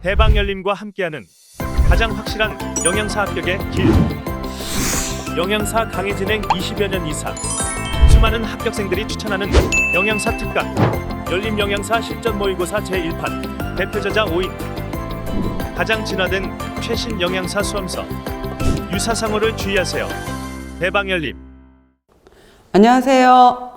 대방열림과 함께하는 가장 확실한 영양사 합격의 길. 영양사 강의 진행 20여 년 이상, 수많은 합격생들이 추천하는 영양사 특강 열림 영양사 실전 모의고사 제1판 대표저자 5인. 가장 진화된 최신 영양사 수험서. 유사상호를 주의하세요. 대방열림. 안녕하세요.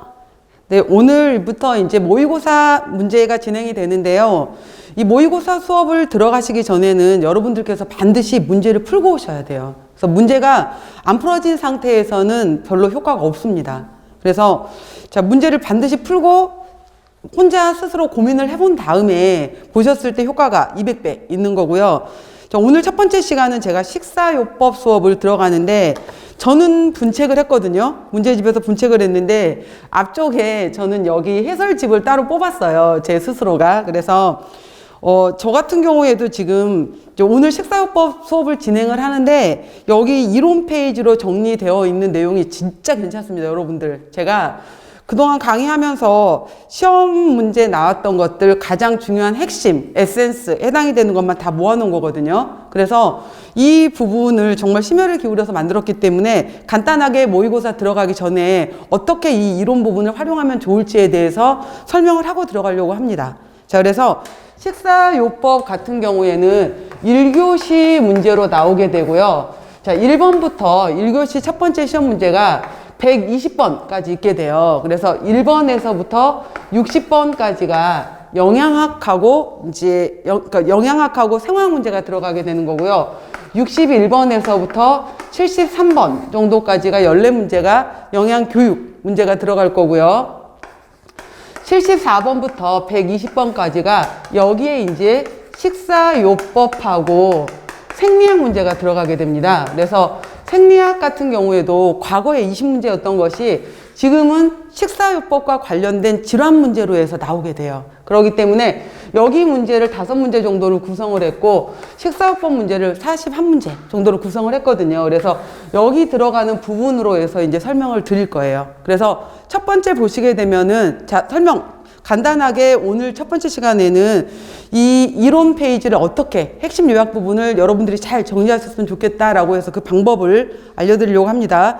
네, 오늘부터 이제 모의고사 문제가 진행이 되는데요. 이 모의고사 수업을 들어가시기 전에는 여러분들께서 반드시 문제를 풀고 오셔야 돼요. 그래서 문제가 안 풀어진 상태에서는 별로 효과가 없습니다. 그래서 자, 문제를 반드시 풀고 혼자 스스로 고민을 해본 다음에 보셨을 때 효과가 200배 있는 거고요. 자, 오늘 첫 번째 시간은 제가 식사요법 수업을 들어가는데 저는 분책을 했거든요. 문제집에서 분책을 했는데 앞쪽에 저는 여기 해설집을 따로 뽑았어요. 제 스스로가. 그래서 저 같은 경우에도 지금 오늘 식사요법 수업을 진행을 하는데 여기 이론 페이지로 정리되어 있는 내용이 진짜 괜찮습니다. 여러분들. 제가 그동안 강의하면서 시험 문제 나왔던 것들 가장 중요한 핵심, 에센스, 해당이 되는 것만 다 모아놓은 거거든요. 그래서 이 부분을 정말 심혈을 기울여서 만들었기 때문에 간단하게 모의고사 들어가기 전에 어떻게 이 이론 부분을 활용하면 좋을지에 대해서 설명을 하고 들어가려고 합니다. 자, 그래서 식사요법 같은 경우에는 1교시 문제로 나오게 되고요. 자, 1번부터 1교시 첫 번째 시험 문제가 120번까지 있게 돼요. 그래서 1번에서부터 60번까지가 영양학하고 이제 그러니까 영양학하고 생화학 문제가 들어가게 되는 거고요. 61번에서부터 73번 정도까지가 연례 문제가 영양교육 문제가 들어갈 거고요. 74번부터 120번까지가 여기에 이제 식사요법하고 생리학 문제가 들어가게 됩니다. 그래서 생리학 같은 경우에도 과거에 20문제였던 것이 지금은 식사요법과 관련된 질환 문제로 해서 나오게 돼요. 그렇기 때문에 여기 문제를 5문제 정도를 구성을 했고 식사요법 문제를 41문제 정도로 구성을 했거든요. 그래서 여기 들어가는 부분으로 해서 이제 설명을 드릴 거예요. 그래서 첫 번째 보시게 되면은 자, 설명 간단하게 오늘 첫 번째 시간에는 이 이론 페이지를 어떻게 핵심 요약 부분을 여러분들이 잘 정리하셨으면 좋겠다라고 해서 그 방법을 알려드리려고 합니다.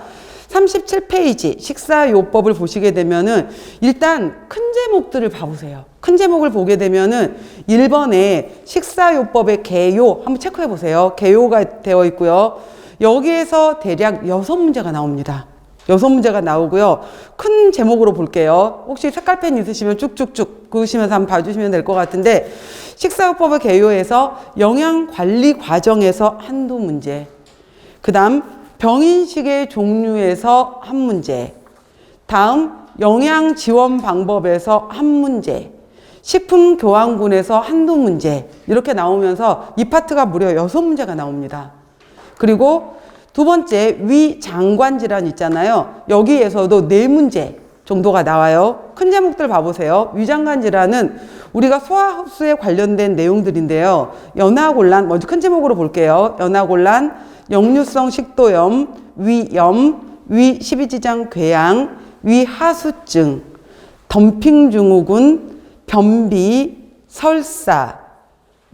37페이지 식사요법을 보시게 되면은 일단 큰 제목들을 봐보세요. 큰 제목을 보게 되면은 1번에 식사요법의 개요 한번 체크해 보세요. 개요가 되어 있고요. 여기에서 대략 6문제가 나옵니다. 6문제가 나오고요. 큰 제목으로 볼게요. 혹시 색깔펜 있으시면 쭉쭉쭉 그으시면서 한번 봐주시면 될 것 같은데 식사요법의 개요에서 영양관리 과정에서 한두 문제, 그 다음 병인식의 종류에서 한 문제, 다음 영양지원 방법에서 한 문제, 식품교환군에서 한두 문제 이렇게 나오면서 이 파트가 무려 6문제가 나옵니다. 그리고 두 번째 위장관 질환 있잖아요. 여기에서도 4문제 정도가 나와요. 큰 제목들 봐보세요. 위장관 질환은 우리가 소화흡수에 관련된 내용들인데요. 연하곤란 먼저 큰 제목으로 볼게요. 연하곤란, 역류성 식도염, 위염, 위식이지장 궤양, 위하수증, 덤핑증후군, 변비, 설사,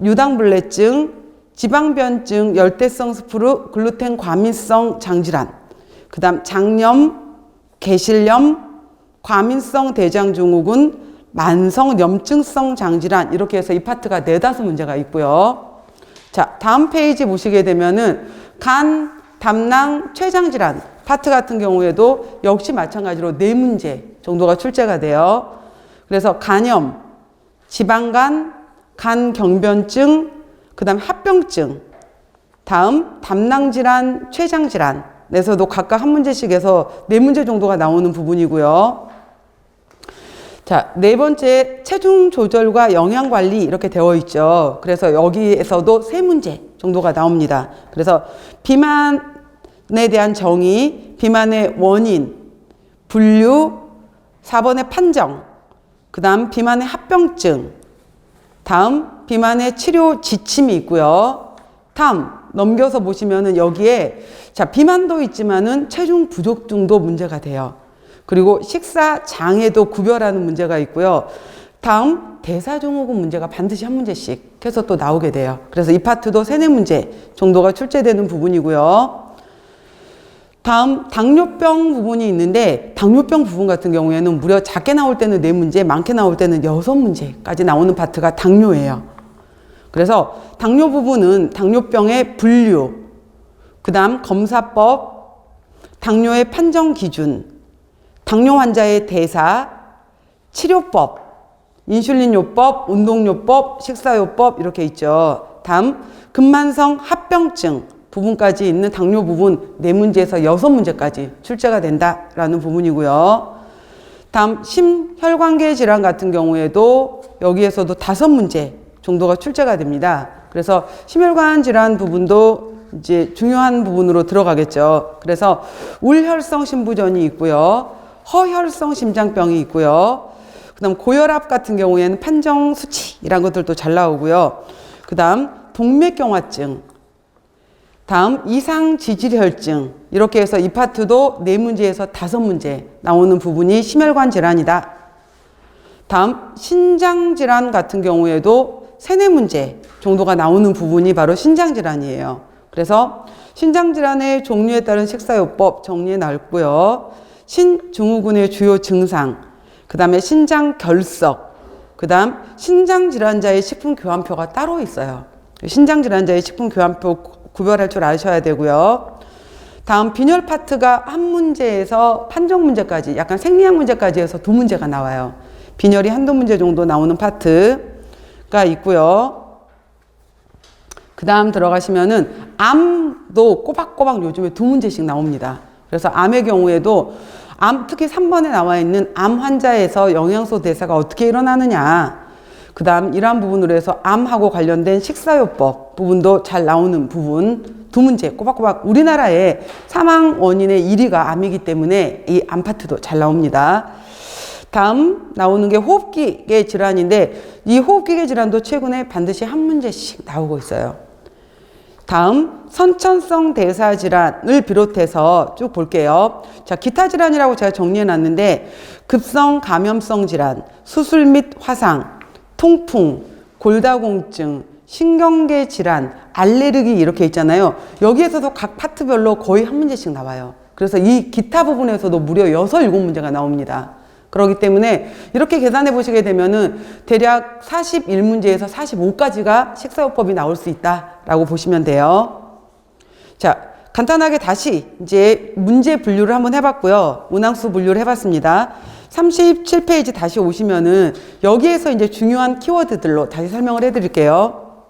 유당불내증, 지방변증, 열대성 스프루, 글루텐 과민성 장질환, 그 다음 장염, 개실염, 과민성 대장증후군, 만성 염증성 장질환 이렇게 해서 이 파트가 4-5문제가 있고요. 자, 다음 페이지 보시게 되면은 간, 담낭, 췌장질환 파트 같은 경우에도 역시 마찬가지로 4문제 정도가 출제가 돼요. 그래서 간염, 지방간, 간경변증, 그 다음 합병증, 다음 담낭질환, 췌장질환에서도 각각 한 문제씩 해서 4문제 정도가 나오는 부분이고요. 자, 4번째 체중 조절과 영양관리 이렇게 되어 있죠. 그래서 여기에서도 3문제 정도가 나옵니다. 그래서 비만에 대한 정의, 비만의 원인, 분류, 4번의 판정, 그 다음 비만의 합병증, 다음 비만의 치료 지침이 있고요. 다음 넘겨서 보시면은 여기에 자, 비만도 있지만은 체중 부족증도 문제가 돼요. 그리고 식사 장애도 구별하는 문제가 있고요. 다음 대사증후군 문제가 반드시 한 문제씩 해서 또 나오게 돼요. 그래서 이 파트도 3, 4문제 정도가 출제되는 부분이고요. 다음 당뇨병 부분이 있는데 당뇨병 부분 같은 경우에는 무려 작게 나올 때는 4문제, 많게 나올 때는 6문제까지 나오는 파트가 당뇨예요. 그래서 당뇨 부분은 당뇨병의 분류, 그 다음 검사법, 당뇨의 판정 기준, 당뇨 환자의 대사, 치료법, 인슐린요법, 운동요법, 식사요법 이렇게 있죠. 다음 근만성 합병증 부분까지 있는 당뇨 부분 4문제에서 6문제까지 출제가 된다라는 부분이고요. 다음 심혈관계 질환 같은 경우에도 여기에서도 5문제 정도가 출제가 됩니다. 그래서 심혈관 질환 부분도 이제 중요한 부분으로 들어가겠죠. 그래서 울혈성 심부전이 있고요. 허혈성 심장병이 있고요. 그다음 고혈압 같은 경우에는 판정 수치 이런 것들도 잘 나오고요. 그다음 동맥경화증, 다음 이상 지질혈증 이렇게 해서 이 파트도 4문제에서 5문제 나오는 부분이 심혈관 질환이다. 다음 신장 질환 같은 경우에도 3, 4문제 정도가 나오는 부분이 바로 신장 질환이에요. 그래서 신장 질환의 종류에 따른 식사요법 정리해 놨고요. 신증후군의 주요 증상, 그 다음에 신장 결석, 그 다음 신장 질환자의 식품 교환표가 따로 있어요. 신장 질환자의 식품 교환표 구별할 줄 아셔야 되고요. 다음 빈혈 파트가 한 문제에서 판정 문제까지 약간 생리학 문제까지 해서 2문제가 나와요. 빈혈이 한두 문제 정도 나오는 파트가 있고요. 그 다음 들어가시면은 암도 꼬박꼬박 요즘에 2문제씩 나옵니다. 그래서 암의 경우에도 특히 3번에 나와 있는 암 환자에서 영양소 대사가 어떻게 일어나느냐, 그 다음 이러한 부분으로 해서 암하고 관련된 식사요법 부분도 잘 나오는 부분 2문제 꼬박꼬박. 우리나라의 사망 원인의 1위가 암이기 때문에 이 암 파트도 잘 나옵니다. 다음 나오는 게 호흡기계 질환인데 이 호흡기계 질환도 최근에 반드시 한 문제씩 나오고 있어요. 다음 선천성 대사 질환을 비롯해서 쭉 볼게요. 자, 기타 질환이라고 제가 정리해 놨는데 급성 감염성 질환, 수술 및 화상, 통풍, 골다공증, 신경계 질환, 알레르기 이렇게 있잖아요. 여기에서도 각 파트별로 거의 한 문제씩 나와요. 그래서 이 기타 부분에서도 무려 6, 7문제가 나옵니다. 그렇기 때문에 이렇게 계산해 보시게 되면은 대략 41문제에서 45까지가 식사요법이 나올 수 있다라고 보시면 돼요. 자, 간단하게 다시 이제 문제 분류를 한번 해봤고요. 문항수 분류를 해봤습니다. 37페이지 다시 오시면은 여기에서 이제 중요한 키워드들로 다시 설명을 해드릴게요.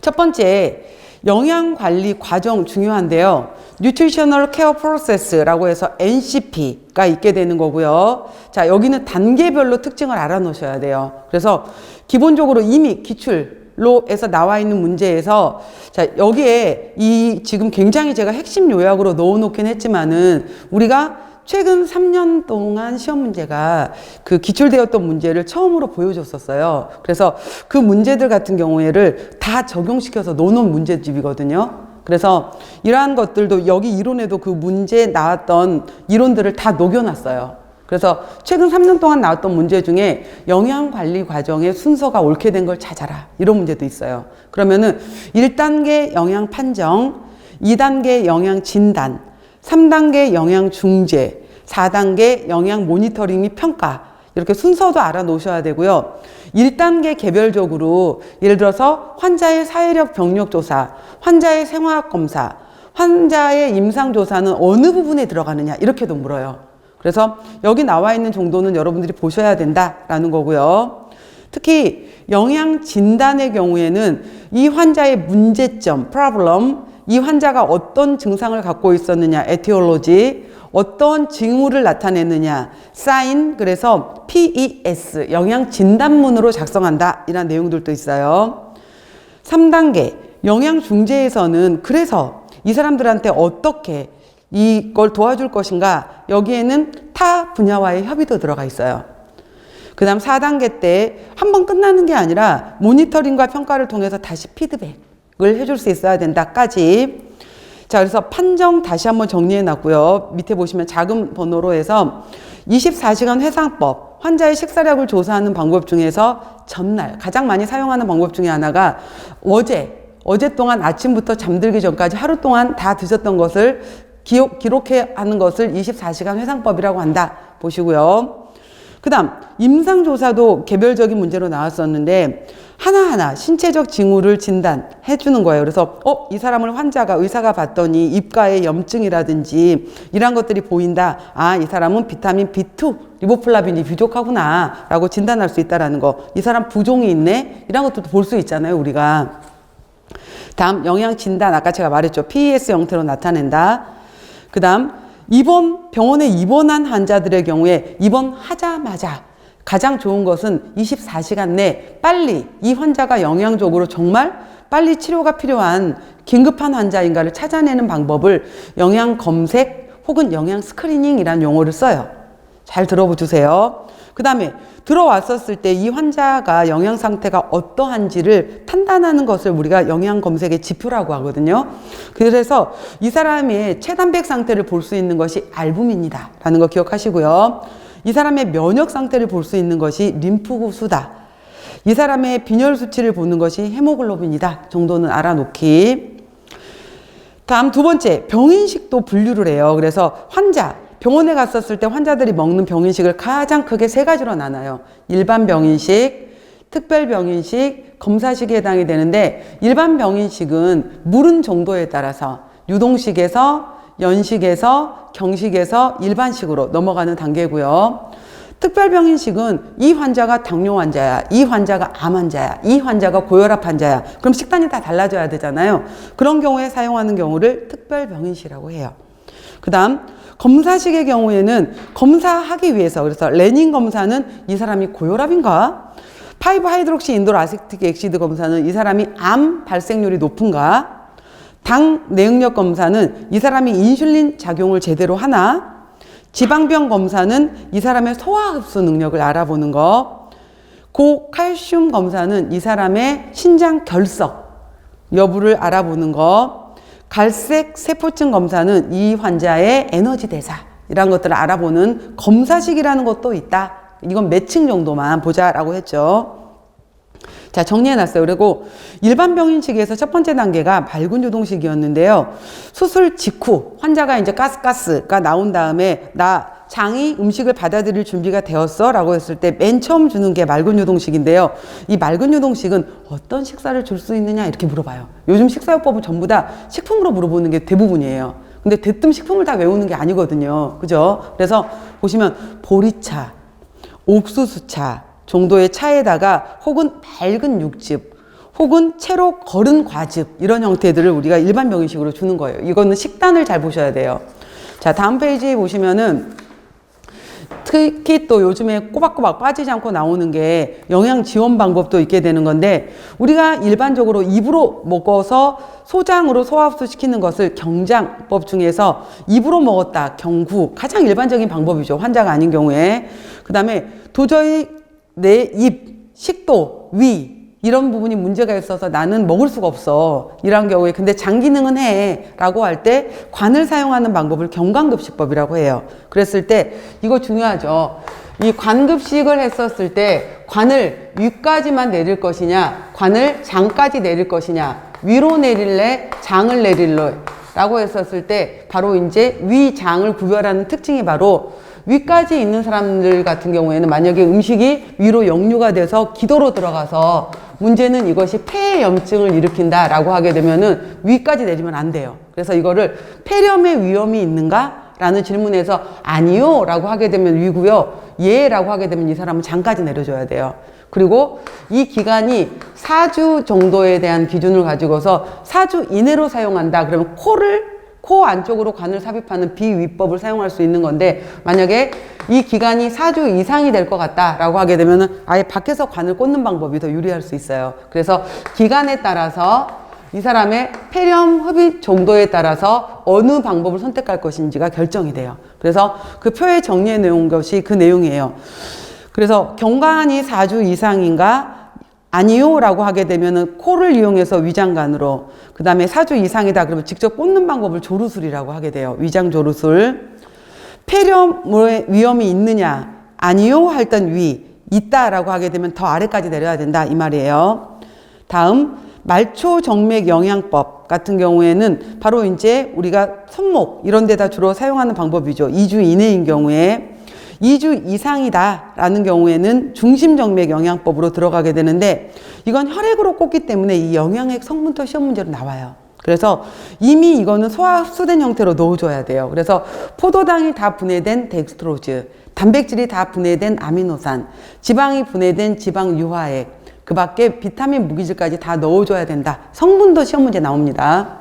첫 번째, 영양관리 과정 중요한데요. Nutritional Care Process라고 해서 NCP가 있게 되는 거고요. 자, 여기는 단계별로 특징을 알아놓으셔야 돼요. 그래서 기본적으로 이미 기출로에서 나와 있는 문제에서 자, 여기에 이 지금 굉장히 제가 핵심 요약으로 넣어놓긴 했지만은 우리가 최근 3년 동안 시험 문제가 그 기출되었던 문제를 처음으로 보여줬었어요. 그래서 그 문제들 같은 경우에를 다 적용시켜서 넣어놓은 문제집이거든요. 그래서 이러한 것들도 여기 이론에도 그 문제 나왔던 이론들을 다 녹여놨어요. 그래서 최근 3년 동안 나왔던 문제 중에 영양관리 과정의 순서가 옳게 된 걸 찾아라. 이런 문제도 있어요. 그러면은 1단계 영양 판정, 2단계 영양 진단, 3단계 영양 중재, 4단계 영양 모니터링 및 평가 이렇게 순서도 알아놓으셔야 되고요. 1단계 개별적으로 예를 들어서 환자의 사회력 병력 조사, 환자의 생화학 검사, 환자의 임상 조사는 어느 부분에 들어가느냐 이렇게도 물어요. 그래서 여기 나와 있는 정도는 여러분들이 보셔야 된다라는 거고요. 특히 영양 진단의 경우에는 이 환자의 문제점, problem, 이 환자가 어떤 증상을 갖고 있었느냐, 에티올로지, 어떤 징후를 나타내느냐, 사인, 그래서 PES, 영양 진단문으로 작성한다. 이런 내용들도 있어요. 3단계, 영양 중재에서는 그래서 이 사람들한테 어떻게 이걸 도와줄 것인가, 여기에는 타 분야와의 협의도 들어가 있어요. 그 다음 4단계 때 한 번 끝나는 게 아니라 모니터링과 평가를 통해서 다시 피드백을 해줄 수 있어야 된다까지. 자, 그래서 판정 다시 한번 정리해 놨고요. 밑에 보시면 작은 번호로 해서 24시간 회상법, 환자의 식사력을 조사하는 방법 중에서 전날 가장 많이 사용하는 방법 중에 하나가 어제 동안 아침부터 잠들기 전까지 하루 동안 다 드셨던 것을 기록해 하는 것을 24시간 회상법이라고 한다. 보시고요. 그 다음 임상조사도 개별적인 문제로 나왔었는데 하나하나 신체적 징후를 진단해 주는 거예요. 그래서 이 사람을 의사가 봤더니 입가에 염증이라든지 이런 것들이 보인다. 이 사람은 비타민 B2 리보플라빈이 부족하구나 라고 진단할 수 있다는 거. 이 사람 부종이 있네. 이런 것도 볼 수 있잖아요, 우리가. 다음 영양 진단, 아까 제가 말했죠. PES 형태로 나타낸다. 그 다음 병원에 입원한 환자들의 경우에 입원하자마자 가장 좋은 것은 24시간 내 빨리 이 환자가 영양적으로 정말 빨리 치료가 필요한 긴급한 환자인가를 찾아내는 방법을 영양 검색 혹은 영양 스크리닝이라는 용어를 써요. 잘 들어보세요. 그 다음에 들어왔었을 때 이 환자가 영양 상태가 어떠한지를 판단하는 것을 우리가 영양 검색의 지표라고 하거든요. 그래서 이 사람의 체단백 상태를 볼 수 있는 것이 알부민이다 라는 거 기억하시고요. 이 사람의 면역 상태를 볼 수 있는 것이 림프구 수다. 이 사람의 빈혈 수치를 보는 것이 헤모글로빈이다 정도는 알아놓기. 다음 두 번째, 병인식도 분류를 해요. 그래서 병원에 갔었을 때 환자들이 먹는 병인식을 가장 크게 세 가지로 나눠요. 일반 병인식, 특별 병인식, 검사식에 해당이 되는데 일반 병인식은 물은 정도에 따라서 유동식에서 연식에서 경식에서 일반식으로 넘어가는 단계고요. 특별 병인식은 이 환자가 당뇨 환자야, 이 환자가 암 환자야, 이 환자가 고혈압 환자야. 그럼 식단이 다 달라져야 되잖아요. 그런 경우에 사용하는 경우를 특별 병인식이라고 해요. 그 다음 검사식의 경우에는 검사하기 위해서, 그래서 레닌 검사는 이 사람이 고혈압인가? 5하이드록시 인돌 아세틱 엑시드 검사는 이 사람이 암 발생률이 높은가? 당 내응력 검사는 이 사람이 인슐린 작용을 제대로 하나? 지방병 검사는 이 사람의 소화흡수 능력을 알아보는 거. 고칼슘 검사는 이 사람의 신장 결석 여부를 알아보는 거. 갈색 세포층 검사는 이 환자의 에너지 대사 이런 것들을 알아보는 검사식이라는 것도 있다. 이건 몇 층 정도만 보자라고 했죠. 자, 정리해놨어요. 그리고 일반 병인식에서 첫 번째 단계가 맑은 유동식이었는데요. 수술 직후 환자가 이제 가스가 나온 다음에 장이 음식을 받아들일 준비가 되었어 라고 했을 때 맨 처음 주는 게 맑은 유동식인데요. 이 맑은 유동식은 어떤 식사를 줄 수 있느냐 이렇게 물어봐요. 요즘 식사요법은 전부 다 식품으로 물어보는 게 대부분이에요. 근데 대뜸 식품을 다 외우는 게 아니거든요. 그죠? 그래서 보시면 보리차, 옥수수차 정도의 차에다가 혹은 맑은 육즙 혹은 채로 거른 과즙 이런 형태들을 우리가 일반 병인식으로 주는 거예요. 이거는 식단을 잘 보셔야 돼요. 자, 다음 페이지에 보시면은 특히 또 요즘에 꼬박꼬박 빠지지 않고 나오는 게 영양 지원 방법도 있게 되는 건데 우리가 일반적으로 입으로 먹어서 소장으로 소화흡수시키는 것을 경장법 중에서 입으로 먹었다, 경구 가장 일반적인 방법이죠. 환자가 아닌 경우에. 그 다음에 도저히 내 입, 식도, 위 이런 부분이 문제가 있어서 나는 먹을 수가 없어. 이런 경우에 근데 장 기능은 해 라고 할 때 관을 사용하는 방법을 경관급식법이라고 해요. 그랬을 때 이거 중요하죠. 이 관급식을 했었을 때 관을 위까지만 내릴 것이냐 관을 장까지 내릴 것이냐 위로 내릴래 장을 내릴래 라고 했었을 때 바로 이제 위 장을 구별하는 특징이 바로 위까지 있는 사람들 같은 경우에는 만약에 음식이 위로 역류가 돼서 기도로 들어가서 문제는 이것이 폐의 염증을 일으킨다 라고 하게 되면은 위까지 내리면 안 돼요. 그래서 이거를 폐렴의 위험이 있는가? 라는 질문에서 아니요 라고 하게 되면 위고요. 예 라고 하게 되면 이 사람은 장까지 내려줘야 돼요. 그리고 이 기간이 4주 정도에 대한 기준을 가지고서 4주 이내로 사용한다. 그러면 코 안쪽으로 관을 삽입하는 비위법을 사용할 수 있는 건데 만약에 이 기간이 4주 이상이 될 것 같다라고 하게 되면은 아예 밖에서 관을 꽂는 방법이 더 유리할 수 있어요. 그래서 기간에 따라서 이 사람의 폐렴 흡입 정도에 따라서 어느 방법을 선택할 것인지가 결정이 돼요. 그래서 그 표에 정리해 놓은 것이 그 내용이에요. 그래서 경관이 4주 이상인가? 아니요 라고 하게 되면은 코를 이용해서 위장관으로 그 다음에 4주 이상이다 그러면 직접 꽂는 방법을 조루술이라고 하게 돼요. 위장 조루술. 폐렴의 위험이 있느냐 아니요 할 땐 위, 있다라고 하게 되면 더 아래까지 내려야 된다 이 말이에요. 다음 말초 정맥 영양법 같은 경우에는 바로 이제 우리가 손목 이런 데다 주로 사용하는 방법이죠. 2주 이내인 경우에 2주 이상이다 라는 경우에는 중심정맥 영양법으로 들어가게 되는데 이건 혈액으로 꽂기 때문에 이 영양액 성분도 시험 문제로 나와요. 그래서 이미 이거는 소화 흡수된 형태로 넣어줘야 돼요. 그래서 포도당이 다 분해된 덱스트로즈, 단백질이 다 분해된 아미노산, 지방이 분해된 지방 유화액, 그 밖에 비타민 무기질까지 다 넣어줘야 된다. 성분도 시험 문제 나옵니다.